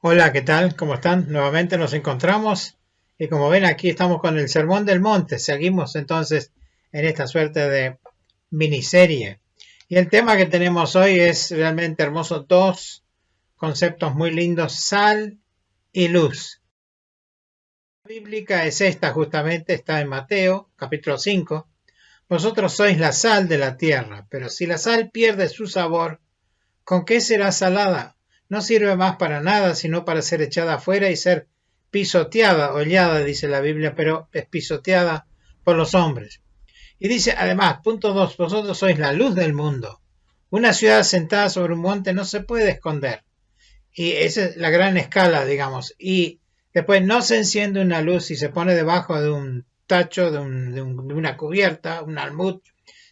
Hola, ¿qué tal? ¿Cómo están? Nuevamente nos encontramos y como ven aquí estamos con el Sermón del Monte. Seguimos entonces en esta suerte de miniserie. Y el tema que tenemos hoy es realmente hermoso. Dos conceptos muy lindos, sal y luz. La bíblica es esta justamente, está en Mateo capítulo 5. Vosotros sois la sal de la tierra, pero si la sal pierde su sabor, ¿con qué será salada? No sirve más para nada, sino para ser echada afuera y ser pisoteada, hollada, dice la Biblia, pero es pisoteada por los hombres. Y dice además, punto 2, vosotros sois la luz del mundo. Una ciudad sentada sobre un monte no se puede esconder. Y esa es la gran escala, digamos. Y después no se enciende una luz y se pone debajo de un tacho, de una cubierta, un almud,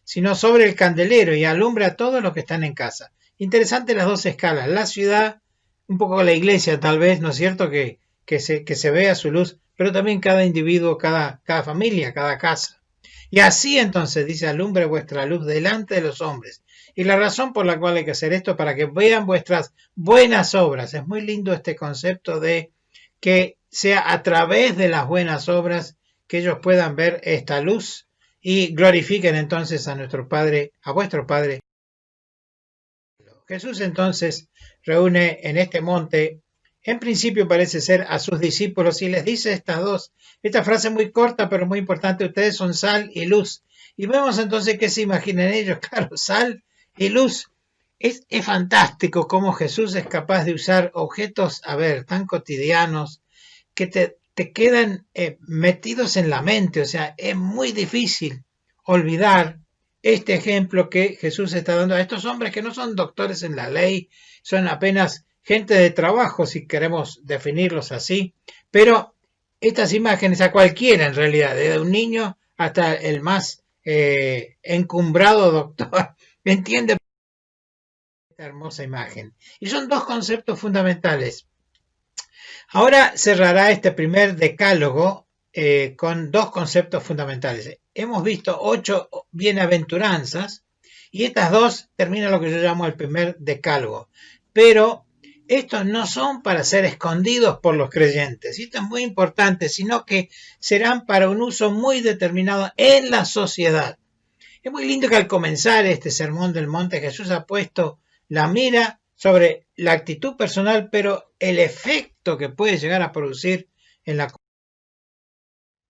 sino sobre el candelero y alumbra a todos los que están en casa. Interesante las dos escalas. La ciudad, un poco la iglesia tal vez, ¿no es cierto? Que se vea su luz, pero también cada individuo, cada familia, cada casa. Y así entonces dice, alumbre vuestra luz delante de los hombres. Y la razón por la cual hay que hacer esto, para que vean vuestras buenas obras. Es muy lindo este concepto de que sea a través de las buenas obras que ellos puedan ver esta luz y glorifiquen entonces a nuestro Padre, a vuestro Padre. Jesús entonces reúne en este monte, en principio parece ser a sus discípulos y les dice esta frase muy corta pero muy importante, ustedes son sal y luz. Y vemos entonces qué se imaginan ellos, claro, sal y luz. Es fantástico cómo Jesús es capaz de usar objetos, a ver, tan cotidianos que te quedan metidos en la mente, o sea, es muy difícil olvidar este ejemplo que Jesús está dando a estos hombres que no son doctores en la ley, son apenas gente de trabajo, si queremos definirlos así, pero estas imágenes a cualquiera en realidad, desde un niño hasta el más encumbrado doctor, entiende esta hermosa imagen. Y son dos conceptos fundamentales. Ahora cerrará este primer decálogo con dos conceptos fundamentales. Hemos visto 8 bienaventuranzas y estas dos terminan lo que yo llamo el primer decálogo. Pero estos no son para ser escondidos por los creyentes, y esto es muy importante, sino que serán para un uso muy determinado en la sociedad. Es muy lindo que al comenzar este sermón del monte Jesús ha puesto la mira sobre la actitud personal, pero el efecto que puede llegar a producir en la comunidad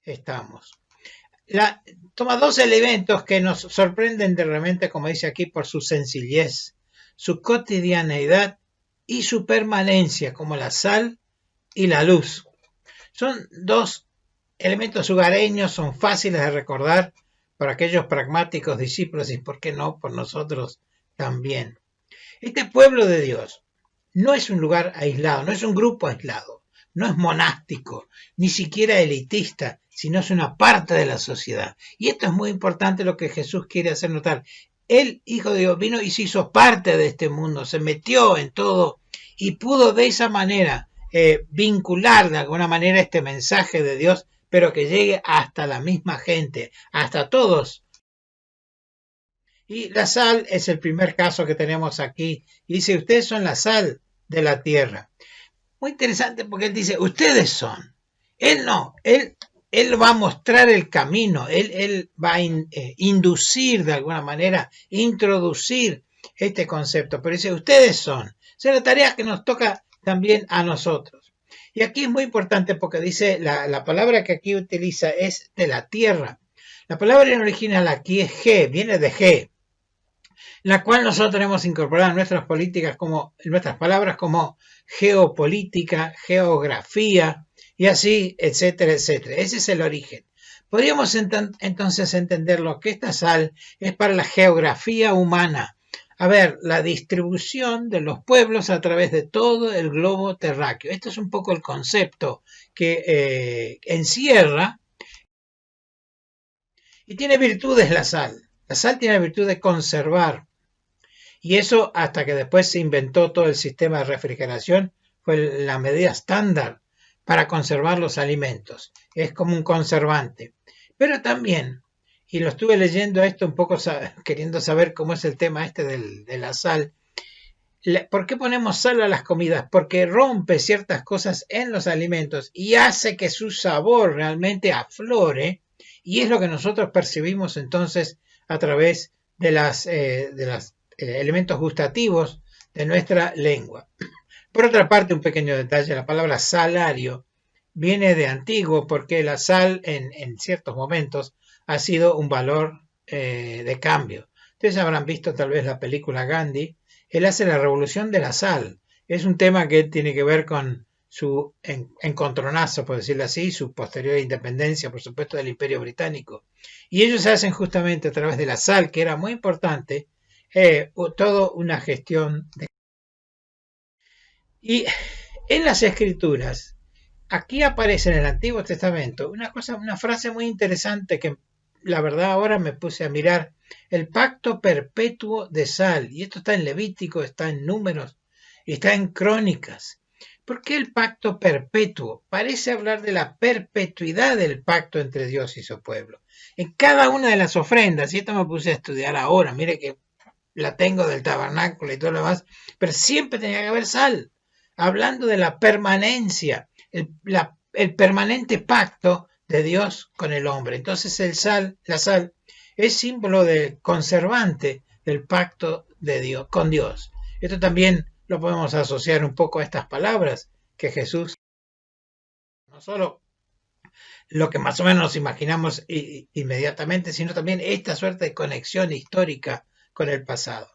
estamos. Toma dos elementos que nos sorprenden de repente, como dice aquí, por su sencillez, su cotidianeidad y su permanencia, como la sal y la luz. Son dos elementos hogareños, son fáciles de recordar para aquellos pragmáticos discípulos y, ¿por qué no?, por nosotros también. Este pueblo de Dios no es un lugar aislado, no es un grupo aislado, no es monástico, ni siquiera elitista, sino es una parte de la sociedad. Y esto es muy importante lo que Jesús quiere hacer notar. El Hijo de Dios vino y se hizo parte de este mundo, se metió en todo y pudo de esa manera vincular de alguna manera este mensaje de Dios, pero que llegue hasta la misma gente, hasta todos. Y la sal es el primer caso que tenemos aquí. Y dice, ustedes son la sal de la tierra. Muy interesante porque él dice, ustedes son. Él no, él va a mostrar el camino, él va a inducir de alguna manera, introducir este concepto. Pero dice, ustedes son. O sea, la tarea que nos toca también a nosotros. Y aquí es muy importante porque dice, la palabra que aquí utiliza es de la tierra. La palabra en original aquí es G, viene de G, la cual nosotros tenemos incorporada en nuestras políticas como, en nuestras palabras como geopolítica, geografía y así, etcétera, etcétera. Ese es el origen. Podríamos entonces entenderlo que esta sal es para la geografía humana. A ver, la distribución de los pueblos a través de todo el globo terráqueo. Este es un poco el concepto que encierra y tiene virtudes la sal. La sal tiene la virtud de conservar. Y eso hasta que después se inventó todo el sistema de refrigeración, fue la medida estándar para conservar los alimentos. Es como un conservante. Pero también, y lo estuve leyendo esto un poco queriendo saber cómo es el tema este de la sal, ¿Por qué ponemos sal a las comidas? Porque rompe ciertas cosas en los alimentos y hace que su sabor realmente aflore, y es lo que nosotros percibimos entonces a través de los elementos gustativos de nuestra lengua. Por otra parte, un pequeño detalle, la palabra salario viene de antiguo porque la sal en ciertos momentos ha sido un valor de cambio. Ustedes habrán visto tal vez la película Gandhi. Él hace la revolución de la sal. Es un tema que tiene que ver con su encontronazo, por decirlo así, su posterior independencia, por supuesto, del Imperio Británico. Y ellos hacen justamente a través de la sal, que era muy importante, toda una gestión de... Y en las escrituras, aquí aparece en el Antiguo Testamento una frase muy interesante que la verdad ahora me puse a mirar: el pacto perpetuo de sal. Y esto está en Levítico, está en Números, está en Crónicas. ¿Por qué el pacto perpetuo? Parece hablar de la perpetuidad del pacto entre Dios y su pueblo. En cada una de las ofrendas, y esto me puse a estudiar ahora, mire que la tengo del tabernáculo y todo lo demás, pero siempre tenía que haber sal, hablando de la permanencia, el permanente pacto de Dios con el hombre. Entonces la sal es símbolo de conservante del pacto de Dios con Dios. Esto también lo podemos asociar un poco a estas palabras que Jesús, no solo lo que más o menos nos imaginamos inmediatamente, sino también esta suerte de conexión histórica con el pasado.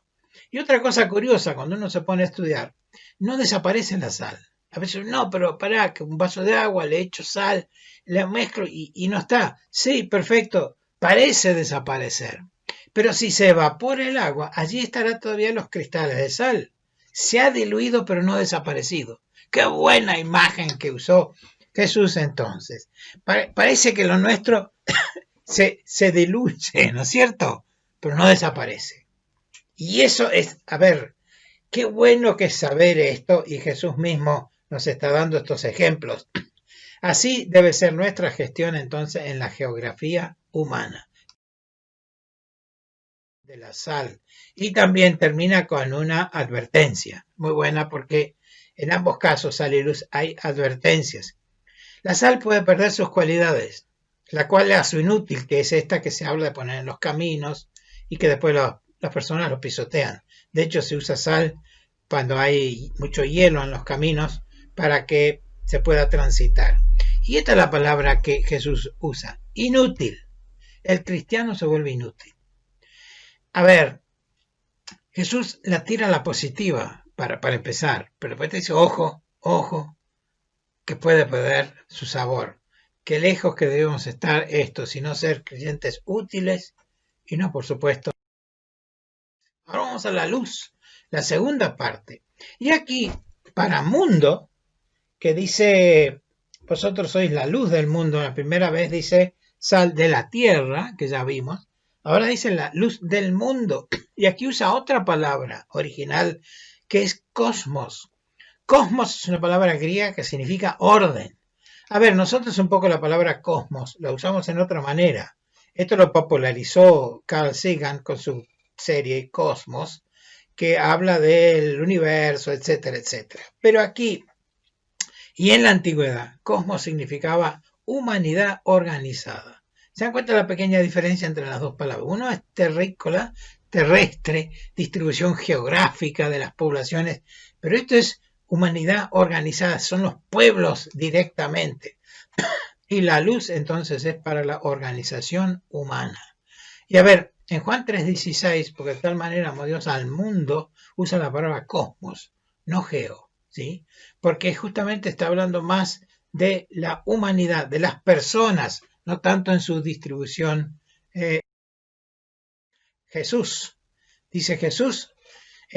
Y otra cosa curiosa, cuando uno se pone a estudiar, no desaparece la sal. A veces, no, pero pará, que un vaso de agua, le echo sal, la mezclo y no está. Sí, perfecto, parece desaparecer. Pero si se evapora el agua, allí estarán todavía los cristales de sal. Se ha diluido, pero no desaparecido. Qué buena imagen que usó Jesús entonces. Parece que lo nuestro se diluye, ¿no es cierto? Pero no desaparece. Y eso es, a ver, qué bueno que es saber esto, y Jesús mismo nos está dando estos ejemplos. Así debe ser nuestra gestión entonces en la geografía humana de la sal. Y también termina con una advertencia, muy buena, porque en ambos casos, sal y luz, hay advertencias. La sal puede perder sus cualidades, la cual la hace inútil, que es esta que se habla de poner en los caminos y que después las personas lo pisotean. De hecho, se usa sal cuando hay mucho hielo en los caminos para que se pueda transitar. Y esta es la palabra que Jesús usa: inútil. El cristiano se vuelve inútil. A ver, Jesús la tira a la positiva para empezar, pero después te dice, ojo, ojo, que puede perder su sabor. Qué lejos que debemos estar esto, sino ser creyentes útiles y no, por supuesto. Ahora vamos a la luz, la segunda parte. Y aquí, para mundo, que dice, vosotros sois la luz del mundo, la primera vez dice sal de la tierra, que ya vimos, ahora dice la luz del mundo, y aquí usa otra palabra original, que es cosmos. Cosmos es una palabra griega que significa orden. A ver, nosotros un poco la palabra cosmos la usamos en otra manera. Esto lo popularizó Carl Sagan con su serie Cosmos, que habla del universo, etcétera, etcétera. Pero aquí, y en la antigüedad, cosmos significaba humanidad organizada. ¿Se dan cuenta de la pequeña diferencia entre las dos palabras? Uno es terrícola, terrestre, distribución geográfica de las poblaciones, pero esto es humanidad organizada, son los pueblos directamente. Y la luz entonces es para la organización humana. Y a ver, en Juan 3:16, porque de tal manera amó Dios al mundo, usa la palabra cosmos, no geo, ¿sí? Porque justamente está hablando más de la humanidad, de las personas, no tanto en su distribución. Jesús, dice Jesús,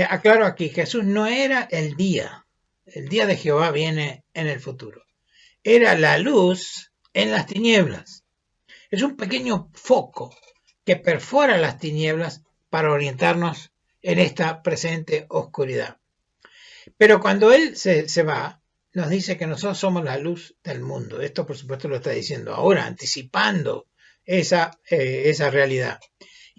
aclaro aquí, Jesús no era el día de Jehová viene en el futuro, era la luz en las tinieblas. Es un pequeño foco que perfora las tinieblas para orientarnos en esta presente oscuridad. Pero cuando Él se va, nos dice que nosotros somos la luz del mundo. Esto, por supuesto, lo está diciendo ahora, anticipando esa realidad.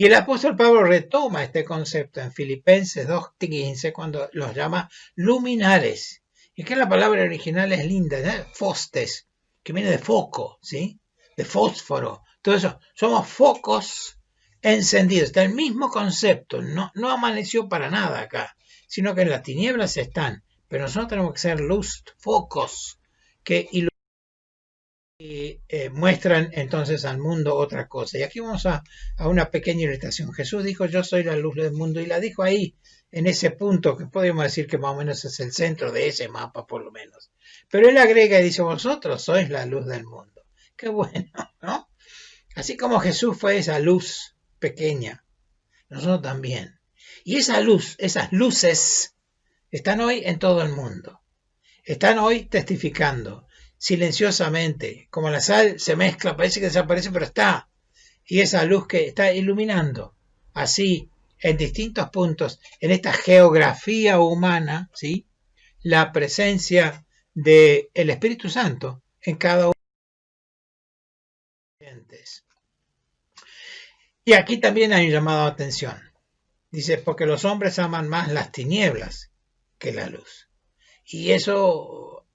Y el apóstol Pablo retoma este concepto en Filipenses 2:15 cuando los llama luminares. Y que la palabra original es linda, ¿eh? Fostes, que viene de foco, ¿sí? De fósforo. Todo eso. Somos focos encendidos. Está el mismo concepto. No amaneció para nada acá, sino que en las tinieblas están. Pero nosotros tenemos que ser luz, focos, que muestran entonces al mundo otra cosa. Y aquí vamos a una pequeña ilustración. Jesús dijo, yo soy la luz del mundo, y la dijo ahí, en ese punto, que podemos decir que más o menos es el centro de ese mapa, por lo menos. Pero él agrega y dice, vosotros sois la luz del mundo. Qué bueno, ¿no? Así como Jesús fue esa luz pequeña, nosotros también. Y esa luz, esas luces, están hoy en todo el mundo. Están hoy testificando silenciosamente, como la sal se mezcla, parece que desaparece, pero está. Y esa luz que está iluminando, así, en distintos puntos, en esta geografía humana, ¿sí? La presencia del Espíritu Santo en cada uno de los creyentes. Y aquí también hay un llamado de atención. Dice, porque los hombres aman más las tinieblas que la luz. Y eso,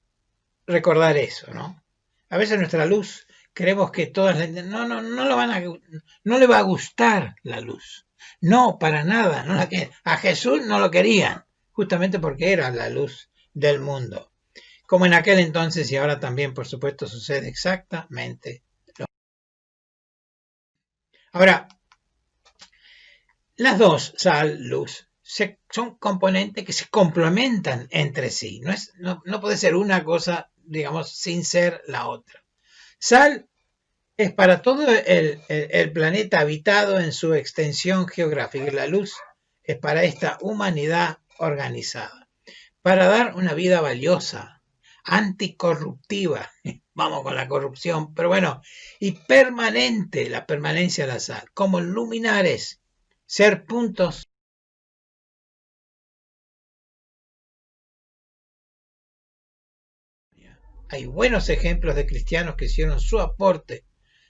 recordar eso, ¿no? A veces nuestra luz, creemos que todas no le va a gustar la luz. No, para nada. No la a Jesús no lo querían, justamente porque era la luz del mundo. Como en aquel entonces y ahora también, por supuesto, sucede exactamente lo mismo. Ahora, las dos, sal, luz, son componentes que se complementan entre sí. No puede ser una cosa, digamos, sin ser la otra. Sal es para todo el planeta habitado en su extensión geográfica. La luz es para esta humanidad organizada, para dar una vida valiosa, anticorruptiva, vamos con la corrupción, pero bueno, y permanente, la permanencia de la sal, como luminares, ser puntos. Hay buenos ejemplos de cristianos que hicieron su aporte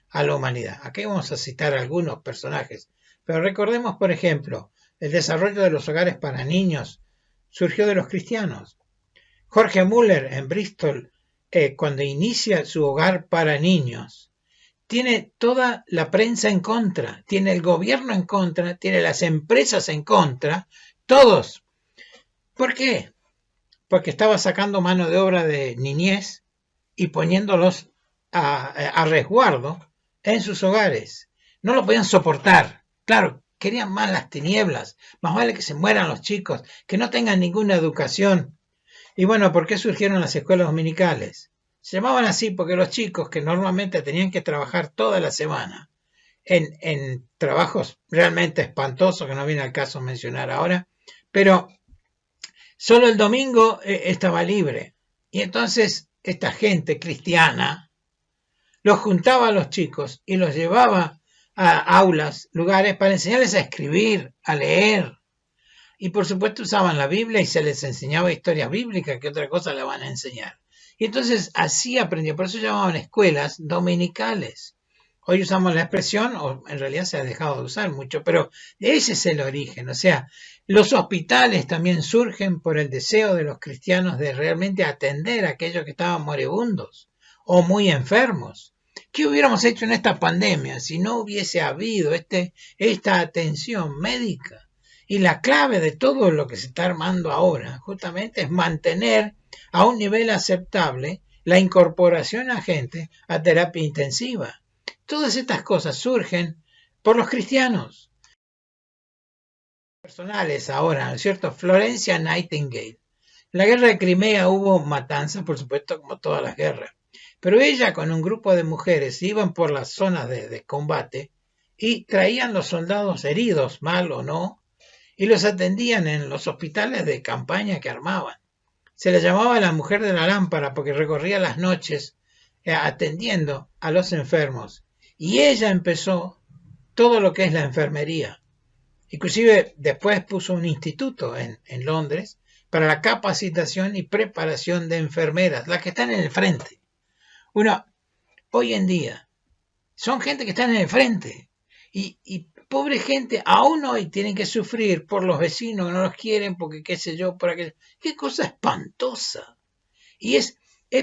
a la humanidad. Aquí vamos a citar algunos personajes, pero recordemos, por ejemplo, el desarrollo de los hogares para niños surgió de los cristianos. Jorge Müller en Bristol, cuando inicia su hogar para niños, tiene toda la prensa en contra, tiene el gobierno en contra, tiene las empresas en contra, todos. ¿Por qué? Porque estaba sacando mano de obra de niñez y poniéndolos a resguardo en sus hogares. No lo podían soportar. Claro, querían más las tinieblas. Más vale que se mueran los chicos, que no tengan ninguna educación. Y bueno, ¿por qué surgieron las escuelas dominicales? Se llamaban así porque los chicos que normalmente tenían que trabajar toda la semana en trabajos realmente espantosos, que no viene al caso mencionar ahora, pero solo el domingo estaba libre. Y entonces esta gente cristiana los juntaba a los chicos y los llevaba a aulas, lugares para enseñarles a escribir, a leer. Y por supuesto usaban la Biblia y se les enseñaba historias bíblicas, que otra cosa le van a enseñar. Y entonces así aprendió, por eso llamaban escuelas dominicales. Hoy usamos la expresión, o en realidad se ha dejado de usar mucho, pero ese es el origen. O sea, los hospitales también surgen por el deseo de los cristianos de realmente atender a aquellos que estaban moribundos o muy enfermos. ¿Qué hubiéramos hecho en esta pandemia si no hubiese habido esta atención médica? Y la clave de todo lo que se está armando ahora justamente es mantener a un nivel aceptable la incorporación a gente a terapia intensiva. Todas estas cosas surgen por los cristianos. Personales ahora, ¿no es cierto? Florencia Nightingale. En la guerra de Crimea hubo matanzas, por supuesto, como todas las guerras. Pero ella con un grupo de mujeres iban por las zonas de combate y traían los soldados heridos, mal o no, y los atendían en los hospitales de campaña que armaban. Se le llamaba la mujer de la lámpara porque recorría las noches atendiendo a los enfermos. Y ella empezó todo lo que es la enfermería. Inclusive después puso un instituto en Londres para la capacitación y preparación de enfermeras, las que están en el frente. Hoy en día son gente que está en el frente. Y pobre gente, aún hoy tienen que sufrir por los vecinos que no los quieren, porque qué sé yo, por aquello. Qué cosa espantosa. Y es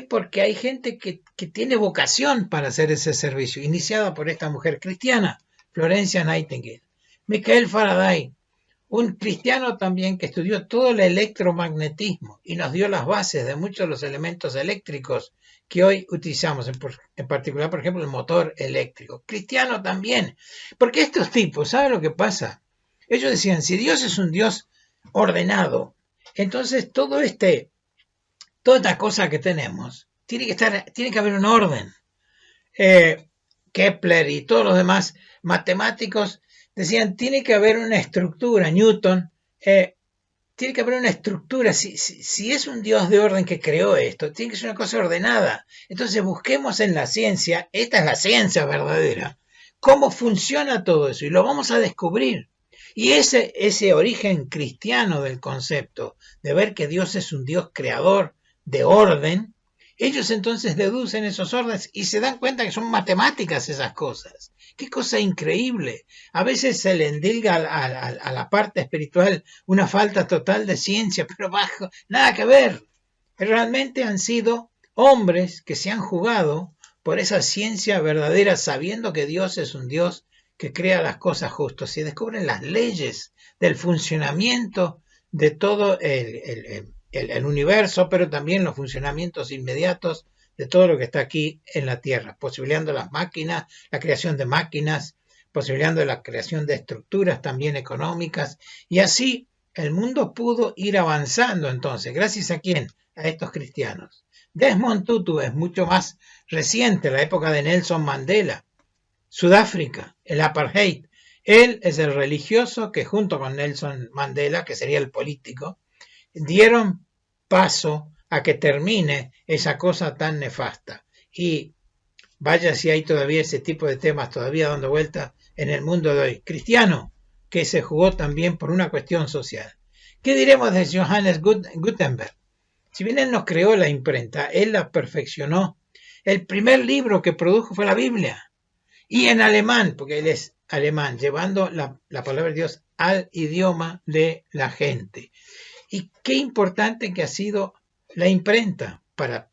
porque hay gente que tiene vocación para hacer ese servicio, iniciada por esta mujer cristiana, Florencia Nightingale. Michael Faraday, un cristiano también que estudió todo el electromagnetismo y nos dio las bases de muchos de los elementos eléctricos que hoy utilizamos, en particular, por ejemplo, el motor eléctrico. Cristiano también, porque estos tipos, ¿saben lo que pasa? Ellos decían, si Dios es un Dios ordenado, entonces toda esta cosa que tenemos, tiene que haber un orden. Kepler y todos los demás matemáticos decían, tiene que haber una estructura. Newton, tiene que haber una estructura. Si es un Dios de orden que creó esto, tiene que ser una cosa ordenada. Entonces busquemos en la ciencia, esta es la ciencia verdadera, cómo funciona todo eso y lo vamos a descubrir. Y ese origen cristiano del concepto de ver que Dios es un Dios creador de orden, ellos entonces deducen esos órdenes y se dan cuenta que son matemáticas esas cosas. Qué cosa increíble. A veces se le endilga a la parte espiritual una falta total de ciencia, pero bajo, nada que ver. Realmente han sido hombres que se han jugado por esa ciencia verdadera, sabiendo que Dios es un Dios que crea las cosas justas y descubren las leyes del funcionamiento de todo el universo, pero también los funcionamientos inmediatos de todo lo que está aquí en la Tierra, posibilitando las máquinas, la creación de máquinas, posibilitando la creación de estructuras también económicas, y así el mundo pudo ir avanzando entonces, ¿gracias a quién? A estos cristianos. Desmond Tutu es mucho más reciente, la época de Nelson Mandela, Sudáfrica, el apartheid. Él es el religioso que junto con Nelson Mandela, que sería el político, dieron paso a que termine esa cosa tan nefasta. Y vaya si hay todavía ese tipo de temas todavía dando vuelta en el mundo de hoy. Cristiano, que se jugó también por una cuestión social. ¿Qué diremos de Johannes Gutenberg? Si bien él nos creó la imprenta, él la perfeccionó. El primer libro que produjo fue la Biblia. Y en alemán, porque él es alemán, llevando la palabra de Dios al idioma de la gente. Y qué importante que ha sido la imprenta para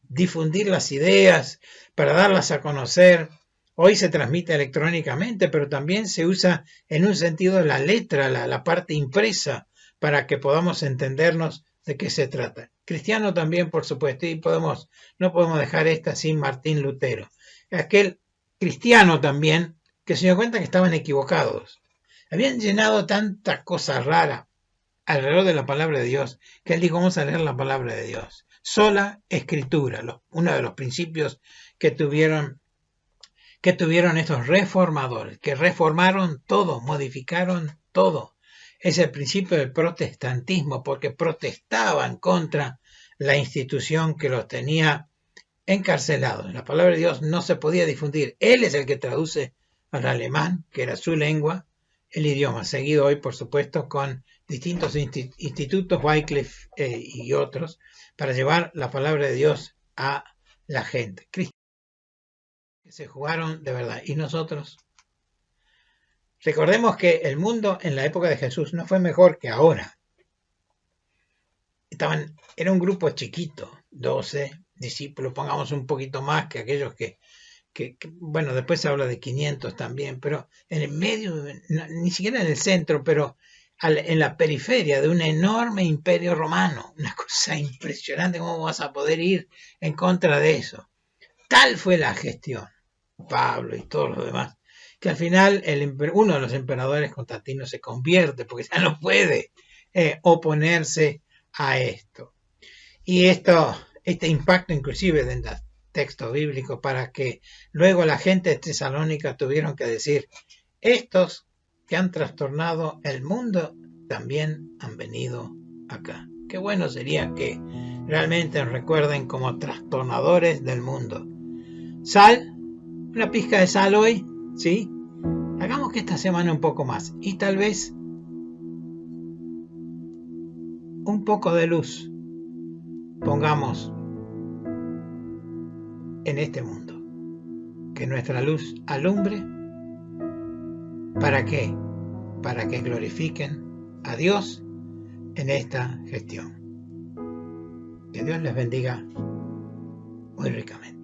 difundir las ideas, para darlas a conocer. Hoy se transmite electrónicamente, pero también se usa en un sentido la letra, la parte impresa, para que podamos entendernos de qué se trata. Cristiano también, por supuesto, y no podemos dejar esta sin Martín Lutero. Aquel cristiano también que se dio cuenta que estaban equivocados. Habían llenado tantas cosas raras alrededor de la palabra de Dios, que él dijo, vamos a leer la palabra de Dios. Sola escritura, uno de los principios que tuvieron estos reformadores, que reformaron todo, modificaron todo. Es el principio del protestantismo, porque protestaban contra la institución que los tenía encarcelados. La palabra de Dios no se podía difundir. Él es el que traduce al alemán, que era su lengua, el idioma, seguido hoy, por supuesto, con distintos institutos, Wycliffe y otros, para llevar la palabra de Dios a la gente. Cristianos que se jugaron de verdad. Y nosotros, recordemos que el mundo en la época de Jesús no fue mejor que ahora. Era un grupo chiquito, 12 discípulos, pongamos un poquito más que aquellos que bueno, después se habla de 500 también, pero en el medio, ni siquiera en el centro, pero en la periferia de un enorme imperio romano, una cosa impresionante. ¿Cómo vas a poder ir en contra de eso? Tal fue la gestión, Pablo y todos los demás, que al final uno de los emperadores, Constantino, se convierte porque ya no puede oponerse a esto. Y este impacto inclusive de los textos bíblicos, para que luego la gente de Tesalónica tuvieron que decir, estos que han trastornado el mundo también han venido acá. Qué bueno sería que realmente nos recuerden como trastornadores del mundo. Sal, una pizca de sal hoy, ¿sí? Hagamos que esta semana un poco más y tal vez un poco de luz pongamos en este mundo. Que nuestra luz alumbre ¿Para qué? Para que glorifiquen a Dios en esta gestión. Que Dios les bendiga muy ricamente.